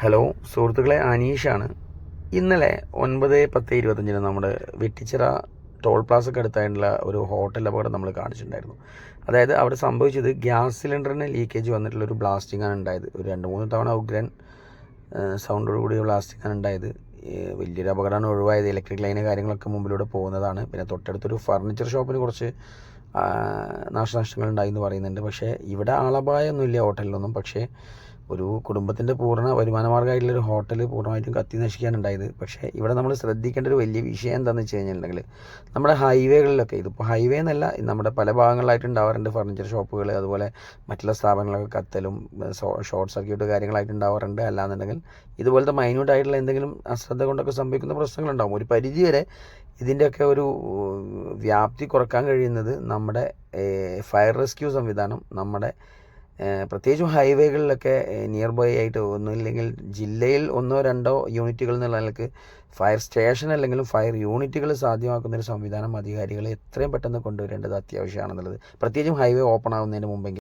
Hello സുഹൃത്തുക്കളെ, അനീഷാണ്. ഇന്നലെ 9/10/25 നമ്മുടെ വെട്ടിച്ചിറ ടോൾ പ്ലാസയ്ക്ക് അടുത്തായിട്ടുള്ള ഒരു ഹോട്ടൽ അപകടം നമ്മൾ കാണിച്ചിട്ടുണ്ടായിരുന്നു. അതായത് അവിടെ സംഭവിച്ചത് ഗ്യാസ് സിലിണ്ടറിന് ലീക്കേജ് വന്നിട്ടുള്ളൊരു ബ്ലാസ്റ്റിംഗാണ് ഉണ്ടായത്. ഒരു 2-3 തവണ ഉഗ്രൻ സൗണ്ടോട് കൂടിയ ബ്ലാസ്റ്റിംഗാണ് ഉണ്ടായത്. വലിയൊരു അപകടമാണ് ഒഴിവായത്. ഇലക്ട്രിക് ലൈന് കാര്യങ്ങളൊക്കെ മുമ്പിലൂടെ പോകുന്നതാണ്. പിന്നെ തൊട്ടടുത്തൊരു ഫർണിച്ചർ ഷോപ്പിന് കുറച്ച് നാശനഷ്ടങ്ങൾ ഉണ്ടായി എന്ന് പറയുന്നുണ്ട്. പക്ഷേ ഇവിടെ ആളപായമൊന്നുമില്ല ഹോട്ടലിലൊന്നും. പക്ഷേ ഒരു കുടുംബത്തിൻ്റെ പൂർണ്ണ വരുമാനമാർഗ്ഗമായിട്ടുള്ളൊരു ഹോട്ടൽ പൂർണ്ണമായിട്ടും കത്തി നശിക്കാനുണ്ടായത്. പക്ഷേ ഇവിടെ നമ്മൾ ശ്രദ്ധിക്കേണ്ട ഒരു വലിയ വിഷയം എന്താണെന്ന് വെച്ച് കഴിഞ്ഞിട്ടുണ്ടെങ്കിൽ, നമ്മുടെ ഹൈവേകളിലൊക്കെ, ഇതിപ്പോൾ ഹൈവേ എന്നല്ല, നമ്മുടെ പല ഭാഗങ്ങളിലായിട്ട് ഉണ്ടാവാറുണ്ട് ഫർണിച്ചർ ഷോപ്പുകൾ, അതുപോലെ മറ്റുള്ള സ്ഥാപനങ്ങളൊക്കെ കത്തലും ഷോർട്ട് സർക്യൂട്ട് കാര്യങ്ങളായിട്ട് ഉണ്ടാവാറുണ്ട്. അല്ലാന്നുണ്ടെങ്കിൽ ഇതുപോലത്തെ മൈന്യൂട്ട് ആയിട്ടുള്ള എന്തെങ്കിലും അശ്രദ്ധ കൊണ്ടൊക്കെ സംഭവിക്കുന്ന പ്രശ്നങ്ങളുണ്ടാകും. ഒരു പരിധിവരെ ഇതിൻ്റെയൊക്കെ ഒരു വ്യാപ്തി കുറക്കാൻ കഴിയുന്നത് നമ്മുടെ ഫയർ റെസ്ക്യൂ സംവിധാനം, നമ്മുടെ പ്രത്യേകിച്ചും ഹൈവേകളിലൊക്കെ നിയർ ബൈ ആയിട്ട് ഒന്നുമില്ലെങ്കിൽ ജില്ലയിൽ 1-2 യൂണിറ്റുകൾ എന്നുള്ള നിലക്ക് ഫയർ സ്റ്റേഷൻ അല്ലെങ്കിലും ഫയർ യൂണിറ്റുകൾ സാധ്യമാക്കുന്നൊരു സംവിധാനം അധികാരികൾ എത്രയും പെട്ടെന്ന് കൊണ്ടുവരേണ്ടത് അത്യാവശ്യമാണെന്നുള്ളത്, പ്രത്യേകിച്ചും ഹൈവേ ഓപ്പൺ ആകുന്നതിന് മുമ്പെങ്കിലും